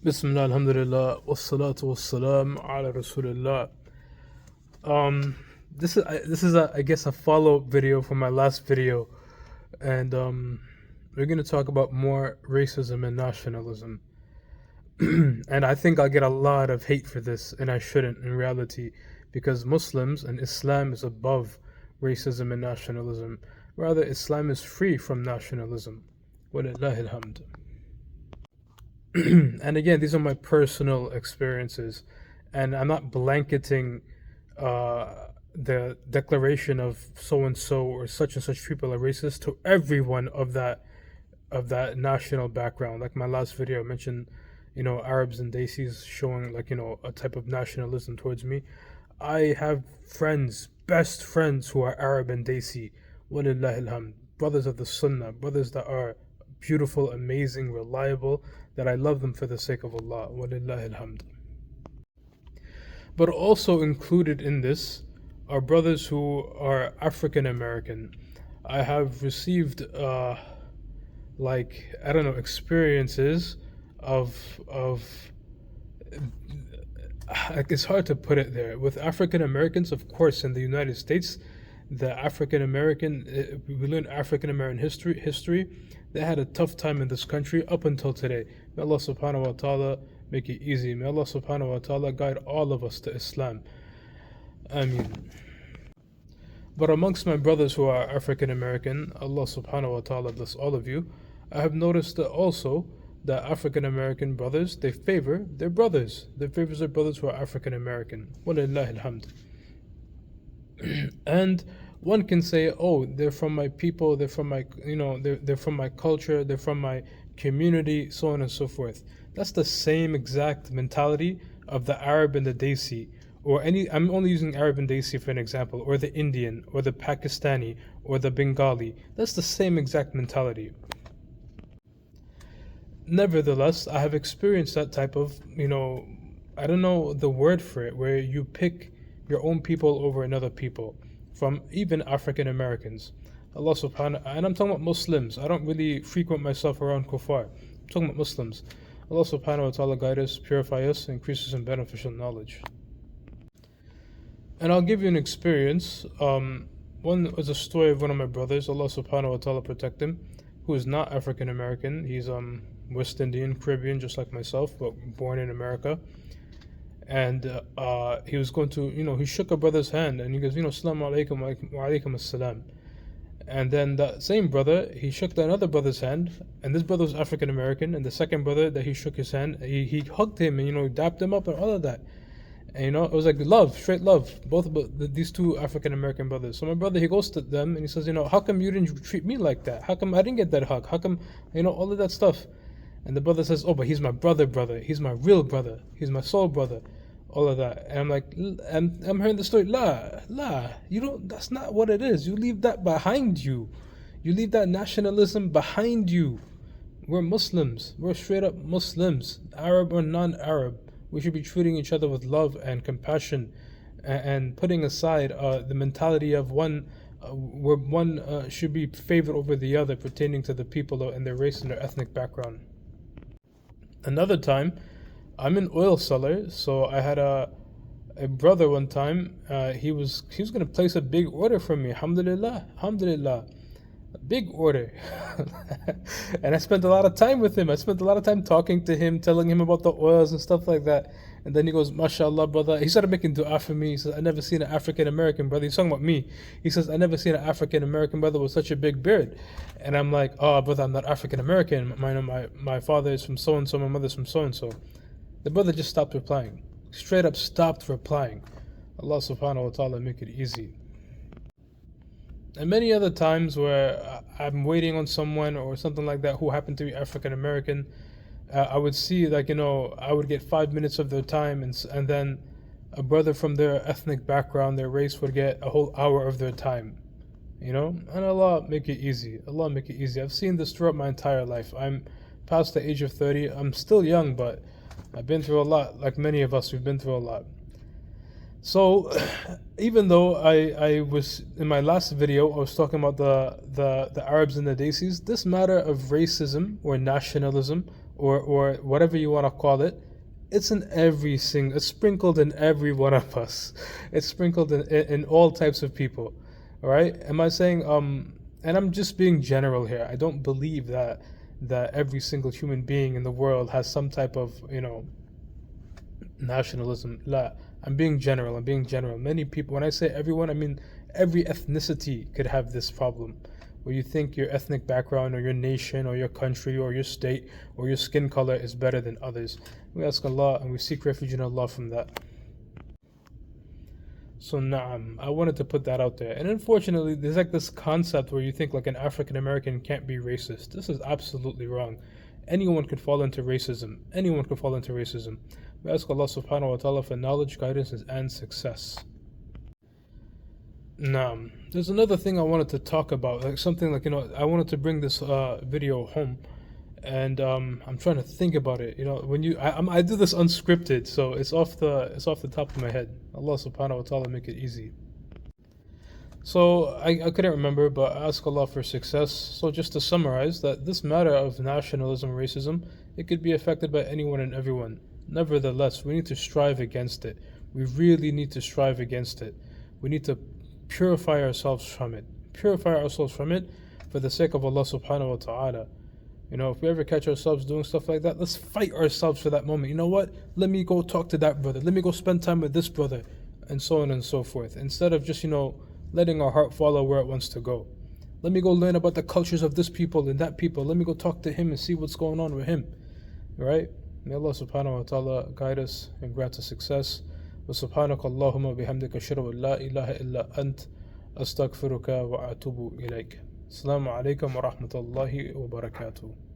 Bismillah, alhamdulillah, wassalatu wassalam ala rasulillah. Um, this is I guess a follow up video from my last video, and we're gonna talk about more racism and nationalism. And I think I'll get a lot of hate for this, and I shouldn't in reality, because Muslims and Islam is above racism and nationalism. Rather, Islam is free from nationalism. Walillahi alhamd. And again, these are my personal experiences, and I'm not blanketing the declaration of so and so or such and such people are racist to everyone of that national background. Like my last video, I mentioned, Arabs and Desis showing a type of nationalism towards me. I have friends, best friends who are Arab and Desi. Walillahi alhamd. Brothers of the Sunnah, brothers that are beautiful, amazing, reliable, that I love them for the sake of Allah. Walillahi alhamd. But also included in this are brothers who are African American. I have received experiences of it's hard to put it there. With African Americans, of course, in the United States, the African American, we learn African American history. They had a tough time in this country up until today. May Allah subhanahu wa ta'ala make it easy. May Allah subhanahu wa ta'ala guide all of us to Islam. Ameen. But amongst my brothers who are African American, Allah subhanahu wa ta'ala bless all of you, I have noticed that also the African American brothers, they favor their brothers. They favor their brothers who are African American. Walillahi alhamd. And one can say, oh, they're from my people, they're from my, they're from my culture, they're from my community, so on and so forth. That's the same exact mentality of the Arab and the Desi, or I'm only using Arab and Desi for an example, or the Indian, or the Pakistani, or the Bengali. That's the same exact mentality. Nevertheless, I have experienced that type of, I don't know the word for it, where you pick your own people over another people, from even African Americans. Allah subhanahu, and I'm talking about Muslims. I don't really frequent myself around kuffar. I'm talking about Muslims. Allah subhanahu wa ta'ala guide us, purify us, increase us in beneficial knowledge. And I'll give you an experience. One was a story of one of my brothers, Allah subhanahu wa ta'ala protect him, who is not African American. He's West Indian, Caribbean, just like myself, but born in America. And he was going to, he shook a brother's hand and he goes, Assalamu alaikum wa alaikum assalam. And then that same brother, he shook another brother's hand, and this brother was African American, and the second brother that he shook his hand, he hugged him and, dapped him up and all of that. And, it was like love, straight love, both of these two African American brothers. So my brother, he goes to them and he says, how come you didn't treat me like that? How come I didn't get that hug? How come, all of that stuff? And the brother says, oh, but he's my brother. He's my real brother. He's my soul brother. All of that. And I'm like, I'm hearing the story. That's not what it is. You leave that behind you. You leave that nationalism behind you. We're Muslims. We're straight up Muslims, Arab or non-Arab. We should be treating each other with love and compassion, and putting aside the mentality of one, where one should be favored over the other pertaining to the people and their race and their ethnic background. Another time, I'm an oil seller, so I had a brother one time. He was going to place a big order for me. Alhamdulillah, a big order. And I spent a lot of time with him. I spent a lot of time talking to him, telling him about the oils and stuff like that. And then he goes, MashaAllah, brother. He started making dua for me. He says, I never seen an African American brother. He's talking about me. He says, I never seen an African American brother with such a big beard. And I'm like, oh, brother, I'm not African American. My father is from so and so. My mother's from so and so. The brother just stopped replying. Straight up stopped replying. Allah subhanahu wa ta'ala make it easy. And many other times where I'm waiting on someone or something like that who happened to be African American, I would see I would get 5 minutes of their time, and then a brother from their ethnic background, their race, would get a whole hour of their time. And Allah make it easy. Allah make it easy. I've seen this throughout my entire life. I'm past the age of 30. I'm still young, but I've been through a lot. Like many of us, we've been through a lot. So, even though I was, in my last video, I was talking about the Arabs and the Desis, this matter of racism or nationalism or whatever you want to call it, it's in every single, it's sprinkled in every one of us. It's sprinkled in all types of people. All right? Am I saying and I'm just being general here. I don't believe that every single human being in the world has some type of, nationalism. La, I'm being general. I'm being general. Many people, when I say everyone, I mean every ethnicity could have this problem, where you think your ethnic background or your nation or your country or your state or your skin color is better than others. We ask Allah and we seek refuge in Allah from that. So na'am, I wanted to put that out there. And unfortunately, there's like this concept where you think like an African American can't be racist. This is absolutely wrong. Anyone could fall into racism. Anyone could fall into racism. We ask Allah subhanahu wa ta'ala for knowledge, guidance, and success. Now, there's another thing I wanted to talk about, like something like, I wanted to bring this video home, and I'm trying to think about it. When I do this unscripted, so it's off the top of my head. Allah subhanahu wa ta'ala make it easy. So I couldn't remember, but I ask Allah for success. So just to summarize, that this matter of nationalism, racism, it could be affected by anyone and everyone. Nevertheless, we need to strive against it. We really need to strive against it. We need to purify ourselves from it. Purify ourselves from it for the sake of Allah subhanahu wa ta'ala. If we ever catch ourselves doing stuff like that, let's fight ourselves for that moment. You know what? Let me go talk to that brother. Let me go spend time with this brother. And so on and so forth. Instead of just, letting our heart follow where it wants to go. Let me go learn about the cultures of this people and that people. Let me go talk to him and see what's going on with him. Right? May Allah subhanahu wa ta'ala guide us and grant us success. وسبحانك اللهم وبحمدك أشهد أن لا إله إلا أنت أستغفرك وأتوب إليك. السلام عليكم ورحمة الله وبركاته.